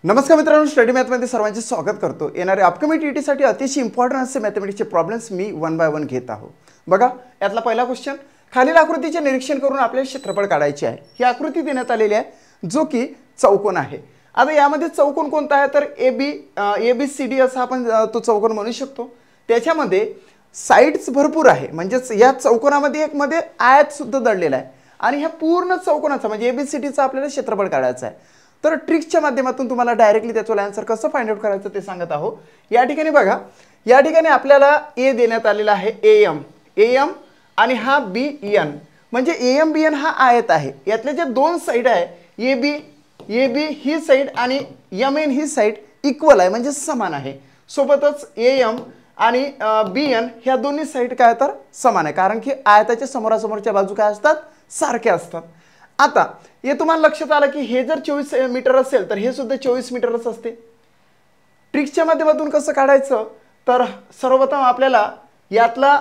नमस्कार मित्रांनो, स्टडी मॅथमध्ये सर्वांचे स्वागत करतो। येणारे अपकमिंग टीईटीसाठी अतिशय इम्पॉर्टंट असे मॅथमेटिक्सचे प्रॉब्लेम्स मी वन बाय वन घेत आहो। बघा, यातला पहिला क्वेश्चन, खालील आकृतीचे निरीक्षण करून आपल्याला क्षेत्रफळ काढायचे आहे। ही आकृती देण्यात आलेली आहे जो की चौकोन आहे। आता यामध्ये चौकोन कोणता आहे तर ABCD असा आपण तो चौकोन म्हणू शकतो। त्याच्यामध्ये साइड्स भरपूर आहे, म्हणजे या चौकोनामध्ये एक मध्ये आयत सुद्धा दडलेला आहे आणि ह्या पूर्ण चौकोनाचा म्हणजे ABCDचा आपल्याला क्षेत्रफळ काढायचं आहे। तर ट्रिक्सच्या माध्यमातून तुम्हाला डायरेक्टली त्याचं आन्सर कसं फाइंड आउट करायचं ते सांगत आहो। या ठिकाणी बघा, या ठिकाणी आपल्याला A देण्यात आलेला आहे AM आणि हा BN, म्हणजे AM BN हा आयत आहे। यातले जे दोन साइड आहे AB ही साइड आणि MN ही साइड इक्वल आहे, म्हणजे समान आहे। सोबतच AM आणि BN ह्या दोन्ही साइड काय तर समान आहे, कारण की आयताच्या समोरासमोरच्या बाजू काय असतात, सारख्या असतात। आता हे तुम्हाला लक्षात आलं की हे जर 24 मीटर असेल तर हे सुद्धा 24 मीटरच असते। ट्रिक्सच्या माध्यमातून कसं काढायचं तर सर्वप्रथम आपल्याला यातला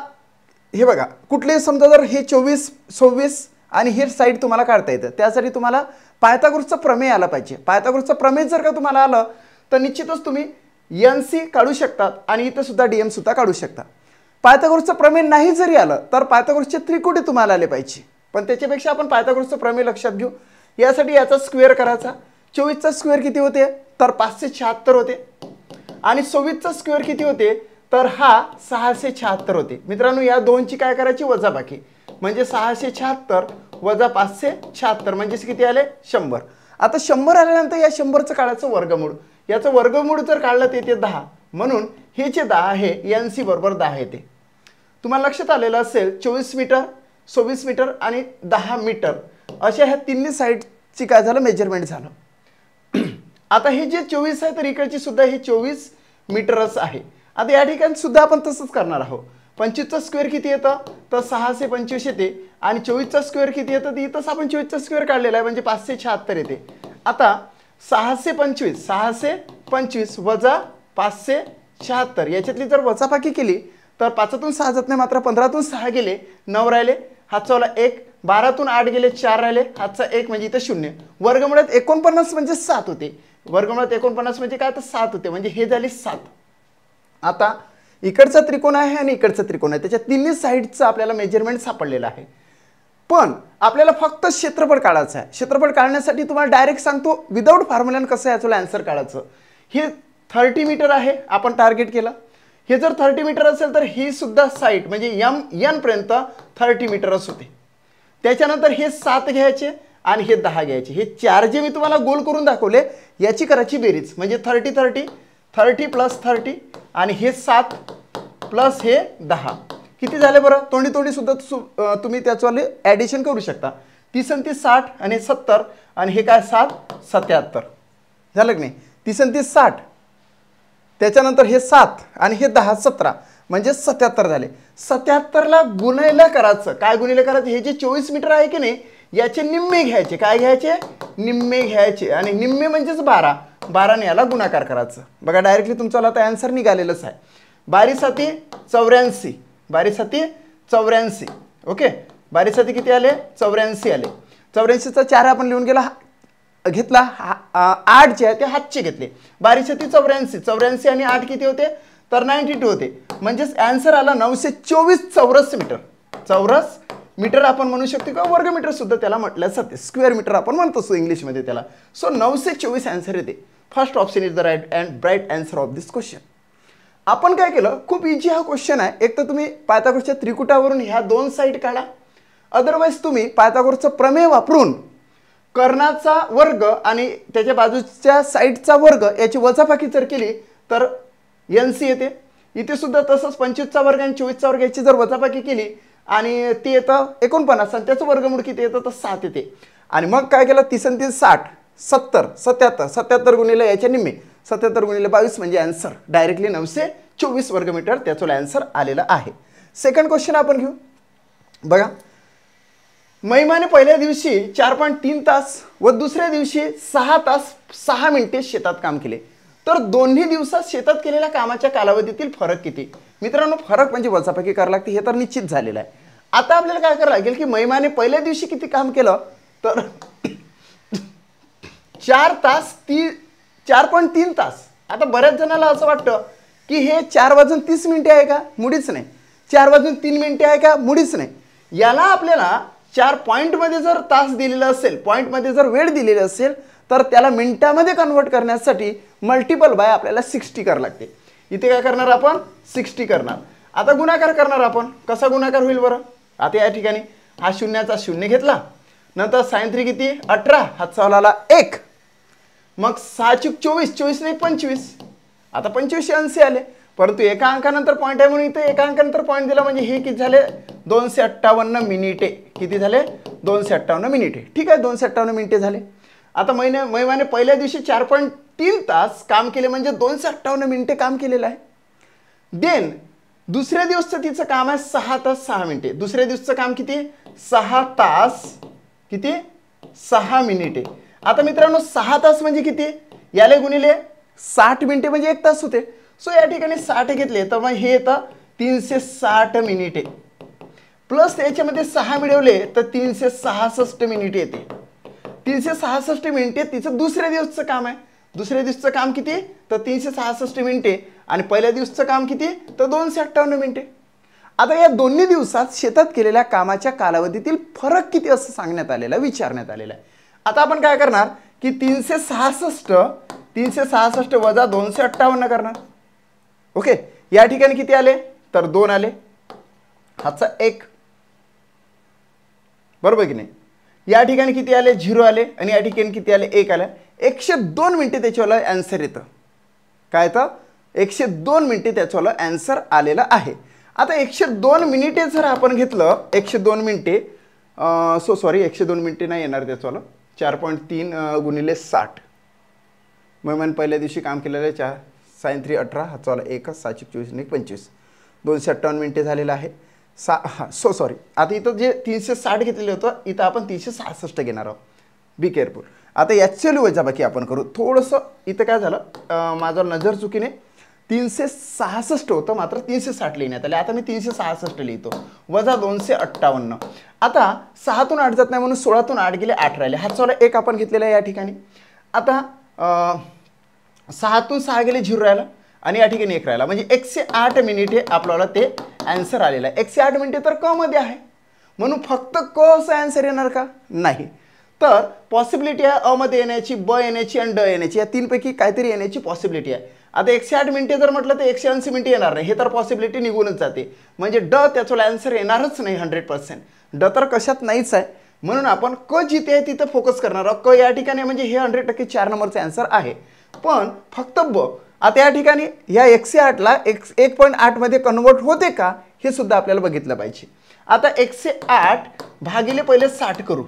हे बघा, कुठले समजा जर हे 24 26 आणि हे साइड तुम्हाला काढता येतं, त्यासाठी तुम्हाला पायथागोरसचा प्रमेय आला पाहिजे। पायथागोरसचा प्रमेय जर का तुम्हाला आलं तर निश्चितच तुम्ही NC काढू शकतात आणि इथं सुद्धा DM सुद्धा काढू शकता। पायथागोरसचा प्रमेय नाही जरी आलं तर पायथागोरसचे त्रिकोटी तुम्हाला आले पाहिजे, पण त्याच्यापेक्षा आपण पायथागोरसचा प्रमेय लक्षात घेऊ। यासाठी याचा स्क्वेअर करायचा। 24 चा स्क्वेअर किती होते तर 576 होते आणि 26 चा स्क्वेअर किती होते तर हा 676 होते। मित्रांनो, या दोनची काय करायची वजाबाकी, म्हणजे 676 वजा 576 म्हणजे किती आले 100। आता 100 आल्यानंतर या 100चं काढायचं वर्गमूळ। याचं वर्गमूळ जर काढलं तर येते 10, म्हणून हे जे 10 आहे NC बरोबर 10 येते। तुम्हाला लक्षात आलेलं असेल 24 मीटर 26 मीटर आणि 10 मीटर अशा ह्या तिन्ही साइडची काय झालं मेजरमेंट झालं। आता हे जे 24 आहे तर इकडची सुद्धा हे 24 मीटरच आहे। आता या ठिकाणी सुद्धा आपण तसंच करणार आहोत। 25 चा स्क्वेअर किती येतं तर 625 येते आणि 24 चा स्क्वेअर किती येतं तर इथंच आपण 24 चा स्क्वेअर काढलेला आहे, म्हणजे 576 येते। आता 625 वजा 576 याच्यातली जर वजाबाकी केली तर 5तून 6 जात नाही, मात्र 15तून 6 गेले 9 राहिले, हातचा वाला 1, 12तून 8 गेले 4 राहिले, हातचा 1 म्हणजे इथं 0। वर्गमुळात 49 म्हणजे 7 होते। वर्गमुळात 49 म्हणजे काय तर 7 होते, म्हणजे हे झाले 7। आता इकडचा त्रिकोण आहे आणि इकडचा त्रिकोण आहे, त्याच्या तिन्ही साइडचं आपल्याला मेजरमेंट सापडलेलं आहे, पण आपल्याला फक्त क्षेत्रफळ काढायचं आहे। क्षेत्रफळ काढण्यासाठी तुम्हाला डायरेक्ट सांगतो विदाऊट फॉर्म्युलाने कसं याचं आन्सर काढायचं। हे 30 मीटर आहे, आपण टार्गेट केलं। हे जर 30 मीटर असेल तर ही सुद्धा साइड म्हणजे MN पर्यंत 30 मीटरच होते। त्याच्यानंतर हे 7 घ्यायचे आणि हे 10 घ्यायचे। हे चार जे मी तुम्हाला गोल करून दाखवले याची करायची बेरीज, म्हणजे 30 प्लस 30 आणि हे 7 प्लस हे 10 किती झाले बरं। तोंडी तोंडी सुद्धा तुम्ही त्याच्यावाले ॲडिशन करू शकता। 30 आणि 30 60 आणि 70 आणि हे काय 7 77 झालं की नाही। 30 आणि 30 60, त्याच्यानंतर हे 7 आणि हे 10 17 म्हणजे 77 झाले। 77ला गुणायला करायचं, काय गुणिले करायचं, हे जे 24 मीटर आहे की नाही याचे निम्मे घ्यायचे। काय घ्यायचे, निम्मे घ्यायचे आणि निम्मे म्हणजेच 12, 12ने याला गुणाकार करायचं। बघा, डायरेक्टली तुमचा आता आन्सर निघालेलंच आहे। 12 7 84, 12 7 84, ओके। 12 7 किती आले 84 आले। 84चा 4 आपण लिहून घेतला 8 जे आहे ते हातचे घेतले। 12 7 84 आणि 8 किती होते तर 92 होते, म्हणजेच आन्सर आला 924 चौरस मीटर। चौरस मीटर आपण म्हणू शकतो किंवा वर्ग मीटर सुद्धा त्याला म्हटलं जाते, स्क्वेअर मीटर आपण म्हणतो सो इंग्लिशमध्ये त्याला। सो 924 आन्सर येते। First option is the right and bright answer of this question. आपण काय केलं, खूप इझी हा क्वेश्चन आहे। एक तर तुम्ही पायथागोरसच्या त्रिकुटावरून ह्या दोन साइड काढा, अदरवाइज तुम्ही पायथागोरसचा प्रमेय वापरून कर्णाचा वर्ग आणि त्याच्या बाजूच्या साइडचा वर्ग याची वजाबाकी जर केली तर NC येते। इथे सुद्धा तसंच 25 चा वर्ग आणि 24 चा वर्ग याची जर वजाबाकी केली आणि ते येतं 49 आणि त्याचं वर्गमूळ किती येतं तर 7 येते। आणि मग काय केलं 30 आणि 30 60 70 77 77 गुणिले याच्या निम्मे 77 गुणिले 22 म्हणजे आन्सर डायरेक्टली 924 वर्गमीटर त्याचं आन्सर आलेला आहे। सेकंड क्वेश्चन आपण घेऊ। बघा, महिमाने पहिल्या दिवशी 4.3 तास व दुसऱ्या दिवशी 6 तास 6 मिनिटे शेतात काम केले, तर दोन्ही दिवसात शेतात केलेल्या कामाच्या कालावधीतील फरक किती। मित्रांनो, फरक म्हणजे वजाबाकी करावी लागते, हे तर निश्चित झालेलं आहे। आता आपल्याला काय करावं लागेल की महिमाने पहिल्या दिवशी किती काम केलं तर 4 तास 4.3 तास. आता बऱ्याच जणांना असं वाटतं की हे 4:30 आहे का, मुळीच नाही. 4:03 आहे का, मुळीच नाही. याला आपल्याला 4 पॉईंटमध्ये जर तास दिलेला असेल, पॉईंटमध्ये जर वेळ दिलेली असेल, तर त्याला मिनिटामध्ये कन्वर्ट करण्यासाठी मल्टिपल बाय आपल्याला 60 करावं लागते. इथे काय करणार आपण, 60 करणार. आता गुणाकार करणार आपण. कसा गुणाकार होईल बरं. आता या ठिकाणी हा शून्याचा शून्य घेतला, नंतर साइन 3 किती 18, हातचा आला 1, मग 6 × 24, 24 नाही 25. आता 25 अंशी आले, परंतु एका अंकानंतर पॉईंट आहे म्हणून इथे एका अंकानंतर पॉईंट दिला, म्हणजे हे किती झाले 258 मिनिटे. किती झाले 258 मिनिटे. ठीक आहे, 258 मिनिटे झाले. आता महिमाने पहिल्या दिवशी 4.3 तास काम केले, म्हणजे 258 मिनिटे काम केलेलं आहे. देन दुसऱ्या दिवसचं तिचं काम आहे 6 तास 6 मिनिटे. दुसऱ्या दिवसचं काम किती 6 तास किती 6 मिनिटे. आता मित्रांनो 6 तास म्हणजे किती, याले गुणिले 60 मिनिटे म्हणजे 1 तास होते. सो या ठिकाणी 60 घेतले तर मग हे येतं 360 मिनिटे, प्लस त्याच्यामध्ये 6 मिळवले तर 366 मिनिटे येते. 366 मिनिटे तिचं दुसऱ्या दिवसचं काम आहे. दुसऱ्या दिवसचं काम किती तर 366 मिनिटे, आणि पहिल्या दिवसचं काम किती तर 258 मिनिटे. आता या दोन्ही दिवसात शेतात केलेल्या कामाच्या कालावधीतील फरक किती असं सांगण्यात आलेलं, विचारण्यात आलेलं आहे. आता आपण काय करणार की 366 वजा 258 करणार. ओके, या ठिकाणी किती आले तर 2 आले, हातचा 1, बरोबर की नाही. या ठिकाणी किती आले 0 आले, आणि या ठिकाणी किती आले 1 आले. 102 मिनिटे त्याच्यावाला आन्सर येतं. काय तर 102 मिनिटे त्याच्यावाला आन्सर आलेला आहे. आता 102 मिनिटे जर आपण घेतलं, 102 मिनिटे 102 मिनिटे नाही येणार त्याच्यावाला. 4.3 गुणिले 60, मग पहिल्या दिवशी काम केलेलं आहे 4 साइन 3 18, हातचावाला 1, 6 × 24 आणि 25, 258 मिनिटे झालेलं आहे. आता इथं जे 360 घेतलेलं होतं, इथं आपण 366 घेणार आहोत. Be careful. आता ॲक्च्युअली वजाबाकी आपण करू. थोडंसं इथं काय झालं, माझं नजर चुकीने 366 होतं, मात्र 360 लिहिण्यात आले. आता मी 366 लिहितो, वजा 258. आता 6तून 8 जात नाही म्हणून 16तून 8 गेले 8 राहिले, हातचावाला 1 आपण घेतलेला आहे या ठिकाणी. आता 6तून 6 गेले 0 राहिला, आणि या ठिकाणी 1 राहिला, म्हणजे 108 मिनिटे आपल्याला ते आन्सर आलेलं आहे. 108 मिनिटे तर क मध्ये आहे, म्हणून फक्त क असं आन्सर येणार का, नाही. तर पॉसिबिलिटी आहे अ मध्ये येण्याची, ब येण्याची आणि ड येण्याची, या तीनपैकी काहीतरी येण्याची पॉसिबिलिटी आहे. आता 108 मिनिटे जर म्हटलं तर 180 मिनिटे येणार नाही, हे तर पॉसिबिलिटी निघूनच जाते, म्हणजे ड त्याचा आन्सर येणारच नाही 100%. ड तर कशात नाहीच आहे, म्हणून आपण क जिथे आहे तिथं फोकस करणार आहोत. क या ठिकाणी म्हणजे हे 100% 4 नंबरचं आन्सर आहे. पण फक्त ब, आता या ठिकाणी ह्या 108ला 1.8 मध्ये कन्वर्ट होते का हे सुद्धा आपल्याला बघितलं पाहिजे. आता 108 भागिले पहिले 60 करू,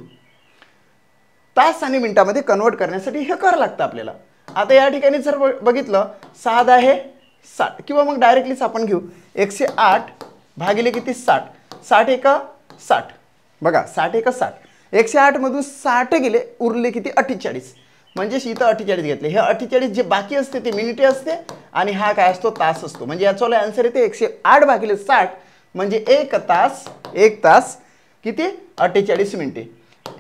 तास आणि मिनिटामध्ये कन्वर्ट करण्यासाठी हे करावं लागतं आपल्याला. आता या ठिकाणी जर बघितलं 6 आहे 60, किंवा मग डायरेक्टलीच आपण घेऊ 108 भागिले किती 60, 60 × 60, बघा 60 × 60, 108 मधून 60 गेले, उरले किती 48, म्हणजे इथं 48 घेतले. हे 48 जे बाकी असते ते मिनिटे असते, आणि हा काय असतो तास असतो. म्हणजे याचा आन्सर येते 108 भागिले 60, म्हणजे 1 तास किती 48 मिनिटे.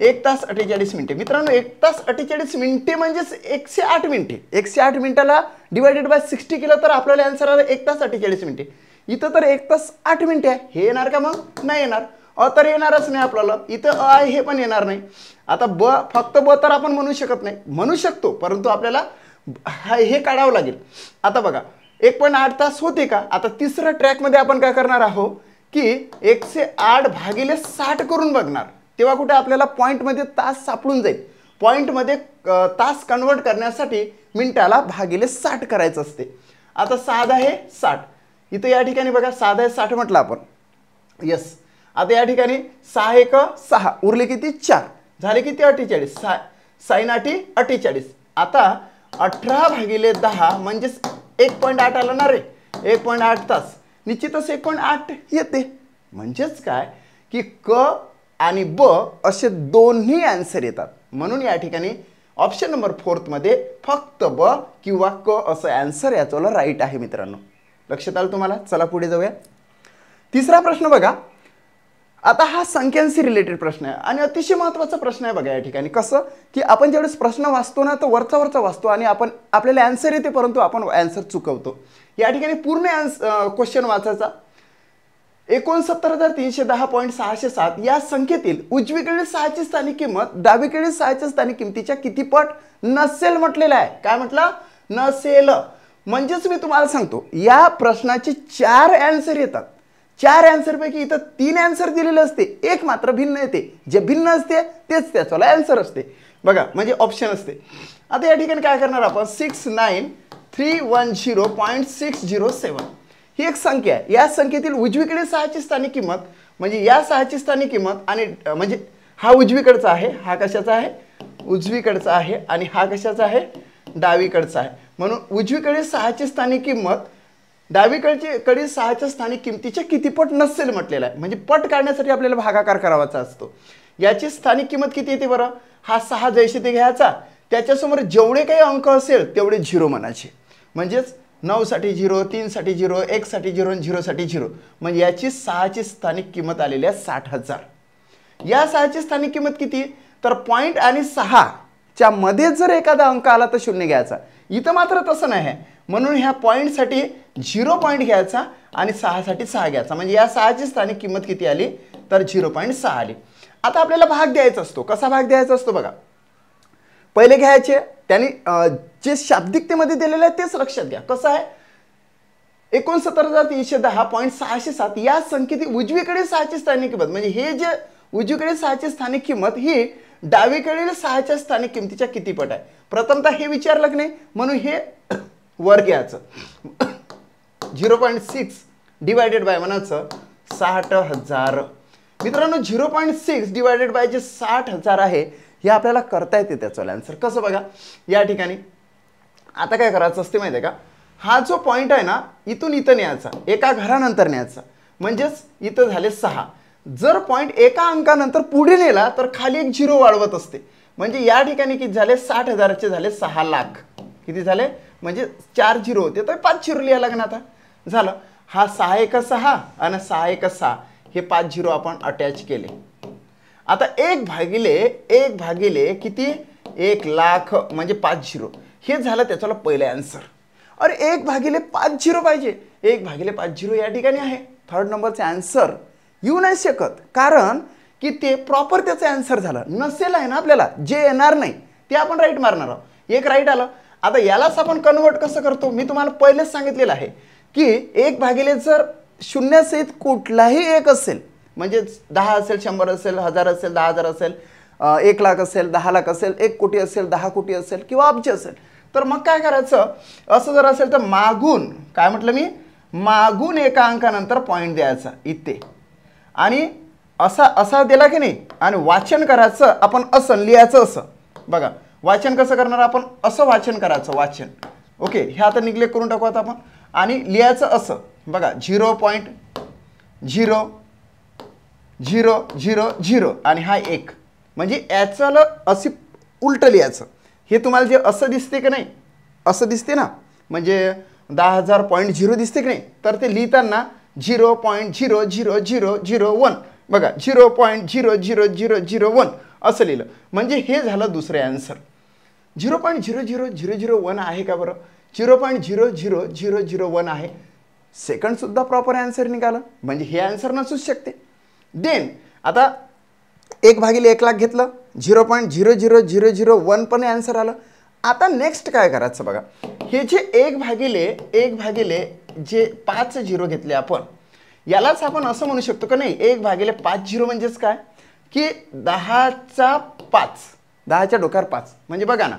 1 तास 48 मिनिटे. मित्रांनो 1 तास 48 मिनिटे म्हणजेच 108 मिनिटे. 108 मिनिटाला डिवायडेड बाय 60 केलं तर आपल्याला आन्सर आला 1 तास 48 मिनिटे. इथं तर 1 तास 8 मिनिटे आहे, हे येणार का मग, नाही येणार. अ तर येणारच नाही आपल्याला, इथं अ आहे हे पण येणार नाही. आता ब, फक्त ब तर आपण म्हणू शकत नाही, म्हणू शकतो परंतु आपल्याला हे काढावं लागेल. आता बघा 1.8 तास होते का. आता तिसऱ्या ट्रॅकमध्ये आपण काय करणार आहोत की 108 भागिले 60 करून बघणार, तेव्हा कुठे आपल्याला पॉईंटमध्ये तास सापडून जाईल. पॉईंटमध्ये तास कन्वर्ट करण्यासाठी मिनिटाला भागिले 60 करायचं असते. आता 6 आहे 60, इथं या ठिकाणी बघा 6 आहे 60 म्हटलं आपण, यस. आता या ठिकाणी 6 1 6, उरले किती 4, झाले किती 48, साइन 8 48. आता 18 भागिले 10 म्हणजेच 1.8 आला ना रे, 1.8 तास, निश्चितच 1.8 येते. म्हणजेच काय की क आणि ब असे दोन्ही आन्सर येतात. म्हणून या ठिकाणी ऑप्शन नंबर 4 मध्ये फक्त ब किंवा क असं आन्सर याचं राईट आहे मित्रांनो. लक्षात आलं तुम्हाला. चला पुढे जाऊया. तिसरा प्रश्न बघा, आता हा संख्यांशी रिलेटेड प्रश्न आहे आणि अतिशय महत्त्वाचा प्रश्न आहे बघा या ठिकाणी. कसं की आपण ज्यावेळेस प्रश्न वाचतो ना तर वरचा वाचतो आणि आपल्याला आन्सर येते परंतु आपण आन्सर चुकवतो. या ठिकाणी पूर्ण क्वेश्चन वाचायचा. 69,310.607 या संख्येतील उजवीकडील 6ची स्थानिक किंमत डावीकडील 6च्या स्थानिक किमतीच्या किती पट नसेल म्हटलेलं आहे. काय म्हटलं? नसेल. म्हणजेच मी तुम्हाला सांगतो या प्रश्नाचे 4 आन्सर येतात. 4 आन्सरपैकी इथं 3 आन्सर दिलेले असते, एक मात्र भिन्न येते. जे भिन्न असते तेच त्याच्याला आन्सर असते बघा, म्हणजे ऑप्शन असते. आता या ठिकाणी काय करणार आपण? 69310.607 ही एक संख्या आहे. या संख्येतील उजवीकडे 6ची स्थानिक किंमत म्हणजे या 6ची स्थानिक किंमत आणि म्हणजे हा उजवीकडचा आहे, हा कशाचा आहे? उजवीकडचा आहे आणि हा कशाचा आहे? डावीकडचा आहे. म्हणून उजवीकडे 6ची स्थानिक किंमत डावीकडे 6च्या स्थानिक किमतीच्या किती पट नसेल म्हटलेलं आहे. म्हणजे पट काढण्यासाठी आपल्याला भागाकार करावाचा असतो. याची स्थानिक किंमत किती येते बरं? हा 6 जैसे ते घ्यायचा, त्याच्यासमोर जेवढे काही अंक असेल तेवढे 0 म्हणायचे. म्हणजेच 9 साठी 0, 3 साठी 0, 1 साठी 0 आणि 0 साठी 0. म्हणजे याची 6ची स्थानिक किंमत आलेली आहे 60,000. या 6ची स्थानिक किंमत किती? तर पॉईंट आणि 6च्या मध्ये जर एखादा अंक आला तर 0 घ्यायचा. इथं मात्र तसं नाही आहे. म्हणून ह्या पॉईंटसाठी 0 पॉईंट घ्यायचा आणि 6 साठी 6 घ्यायचा. म्हणजे या 6ची स्थानिक किंमत किती आली? तर 0.6 आली. आता आपल्याला भाग द्यायचा असतो. कसा भाग द्यायचा असतो बघा. पहिले घ्यायचे त्यांनी जे शाब्दिकतेमध्ये दिलेलं आहे तेच लक्षात घ्या. कसं आहे? 69,310.607 या संख्येतील उजवीकडे 6ची स्थानिक किंमत म्हणजे हे जे उजवीकडे 6ची स्थानिक किंमत ही डावीकडील 6च्या स्थानिक किमतीच्या किती पट आहे. प्रथमतः हे विचारलं नाही म्हणून हे वर घ्यायचं. 0.6 डिवायडेड बाय म्हणायचं 60,000. मित्रांनो 0.6 डिवायडेड बाय जे 60,000 आहे हे आपल्याला करता येते त्याचं आन्सर. कसं बघा या ठिकाणी आता काय करायचं असते माहिती आहे का? हा जो पॉईंट आहे ना इथून इथं न्यायचा, एका घरानंतर न्यायचा. म्हणजेच इथं झाले 6. जर पॉईंट एका अंकानंतर पुढे नेला तर खाली एक 0 वाढवत असते. म्हणजे या ठिकाणी किती झाले? 60,000चे झाले 6 लाख. किती झाले? म्हणजे 4 0 होते तर 5 0 लिहायला लागणार. आता झालं. हा 6 1 6 आणि 6 1 6 हे 5 0 आपण अटॅच केले. आता 1 भागिले किती? 1 लाख म्हणजे 5 0 हे झालं त्याच्याला पहिलं आन्सर. अरे 1/5 0 पाहिजे. 1/5 0 या ठिकाणी आहे. थर्ड नंबरचे आन्सर येऊ नाही शकत कारण की ते प्रॉपर त्याचं आन्सर झालं. नसेल आहे ना आपल्याला जे येणार नाही ते आपण राईट मारणार आहोत. एक राईट आलं. आता यालाच आपण कन्वर्ट कसं करतो मी तुम्हाला पहिलेच सांगितलेलं आहे की 1 जर शून्यासहित कुठलाही एक असेल म्हणजे 10 असेल, 100 असेल, 1000 असेल, 10,000 असेल, 1 लाख असेल, 10 लाख असेल, 1 कोटी असेल, 10 कोटी असेल किंवा अब्ज असेल तर मग काय करायचं? असं जर असेल तर मागून काय म्हटलं मी? मागून एका अंकानंतर पॉईंट द्यायचा इथे आणि असा दिला की नाही आणि वाचन करायचं आपण असं लिहायचं. असं बघा वाचन कसं करणार आपण? असं वाचन करायचं. वाचन ओके हे आता निग्लेक्ट करून टाकू आता आपण आणि लिहायचं असं बघा 0.00000 आणि हा 1 म्हणजे याचं अशी उलट लिहायचं. हे तुम्हाला जे असं दिसते की नाही असं दिसते ना म्हणजे 10,000.0 दिसते की नाही तर ते लिहिताना 0.00001 बघा 0.00001 असं लिहिलं म्हणजे हे झालं दुसरे आन्सर. 0.00001 आहे का बरं? 0.00001 आहे. सेकंड सुद्धा प्रॉपर आन्सर निघालं म्हणजे हे आन्सर नसूच शकते. देन आता 1/1 लाख घेतलं 0.00001 पण आन्सर आलं. आता नेक्स्ट काय करायचं बघा हे जे 1/1 जे 5 0 घेतले आपण यालाच आपण असं म्हणू शकतो का नाही 1/5 0 म्हणजेच काय की 10चा 5 10च्या डोक्यावर 5 म्हणजे बघा ना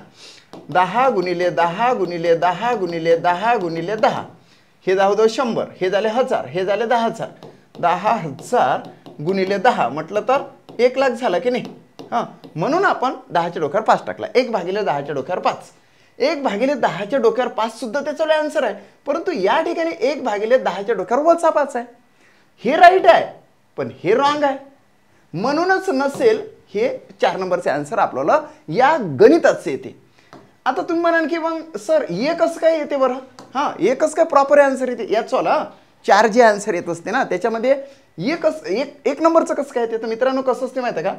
10 गुणिले 10 गुणिले 10 गुणिले 10 गुणिले 10 हे 10 100 हे झाले 1000 हे झाले 10,000 10,000 गुणिले 10 म्हटलं तर 1 लाख झाला की नाही. हां म्हणून आपण 10च्या डोक्यावर 5 टाकला. 1/10च्या डोक्यावर 5 1/10च्या डोक्यावर 5 सुद्धा त्याचा आन्सर आहे. परंतु या ठिकाणी 1/10च्या डोक्यावर वजा 5 आहे. हे राईट आहे पण हे रॉंग आहे. म्हणूनच नसेल हे 4 नंबरचे आन्सर आपल्याला या गणिताचे येते. आता तुम्ही म्हणाल की मग सर एकच काय येते बरं? हां एकच काय प्रॉपर आन्सर येते याचवाला 4 जे आन्सर येत असते ना त्याच्यामध्ये एक नंबरचं कसं काय येते तर मित्रांनो कसं असते माहिती आहे का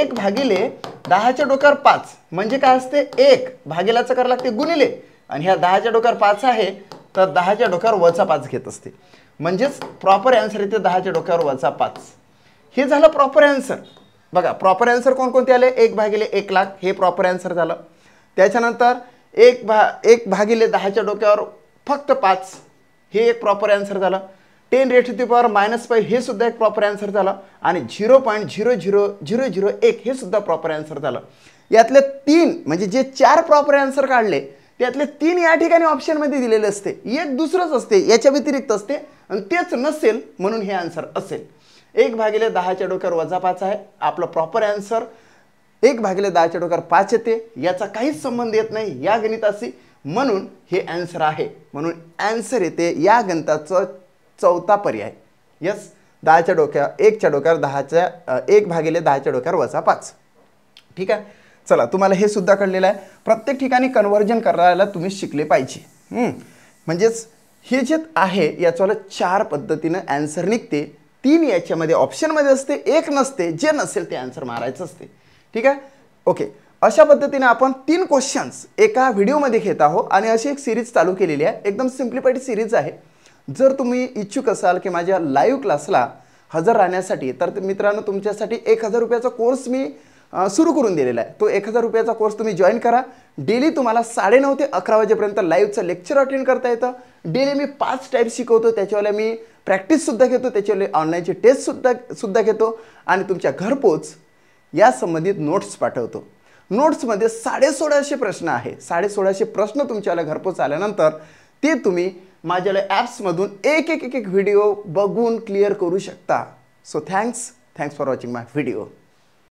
1 भागिले 10च्या डोक्यावर 5 म्हणजे काय असते 1 भागिल्याचं करावं लागते गुणिले आणि ह्या 10च्या डोक्यावर 5 आहे तर 10च्या डोक्यावर वजा 5 घेत असते म्हणजेच प्रॉपर आन्सर येते 10च्या डोक्यावर वजा 5 हे झालं प्रॉपर आन्सर बघा प्रॉपर आन्सर कोणकोणते आले 1 भागिले 1 लाख हे प्रॉपर आन्सर झालं त्याच्यानंतर 1 भागिले 10च्या डोक्यावर फक्त 5 हे एक प्रॉपर आन्सर झालं 10 raised to the power -5 हे सुद्धा एक प्रॉपर आन्सर झालं आणि 0.00001 हे सुद्धा प्रॉपर आन्सर झालं यातले 3 म्हणजे जे 4 प्रॉपर आन्सर काढले त्यातले 3 या ठिकाणी ऑप्शनमध्ये दिलेले असते एक दुसरंच असते याच्या व्यतिरिक्त असते आणि तेच नसेल म्हणून हे आन्सर असेल 1 भागिले 10च्या डोक्यावर वजा 5 आहे आपलं प्रॉपर आन्सर 1 भागिले 10च्या डोक्यावर 5 येते याचा काहीच संबंध येत नाही या गणिताशी म्हणून हे आन्सर आहे म्हणून आन्सर येते या गणिताचं चौथा पर्याय यस 10च्या डोक्यावर 1च्या डोक्यावर 1 भागिले 10च्या डोक्यावर वजा 5 ठीक आहे चला तुम्हाला हे सुद्धा कळलेलं आहे प्रत्येक ठिकाणी कन्व्हर्जन करायला तुम्ही शिकले पाहिजे म्हणजेच हे जे आहे याच्याला 4 पद्धतीनं आन्सर निघते 3 याच्यामध्ये ऑप्शनमध्ये असते 1 नसते जे नसेल ते आन्सर मारायचं असते ठीक आहे ओके अशा पद्धतीने आपण 3 क्वेश्चन्स एका व्हिडिओमध्ये घेत आहोत आणि अशी एक सिरीज चालू केलेली आहे एकदम सिम्प्लिफाईड सिरीज आहे जर तुम्ही इच्छुक असाल की माझ्या लाईव्ह क्लासला हजर राहण्यासाठी तर मित्रांनो तुमच्यासाठी 1000 रुपयाचा कोर्स मी सुरू करून दिलेला आहे तो 1000 रुपयाचा कोर्स तुम्ही जॉईन करा डेली तुम्हाला 9:30 ते 11 वाजेपर्यंत लाईव्हचं लेक्चर अटेंड करता येतं डेली मी 5 टाईप शिकवतो त्याच्यावेळेला मी प्रॅक्टिससुद्धा घेतो त्याच्यावेळेला ऑनलाईनची टेस्टसुद्धा घेतो आणि तुमच्या घरपोच या संबंधित नोट्स पाठवतो नोट्समध्ये 1650 प्रश्न आहे 1650 प्रश्न तुमच्याला घरपोच आल्यानंतर ते तुम्ही माझ्या ॲप्समधून एक व्हिडिओ बघून क्लिअर करू शकता so thanks for watching my video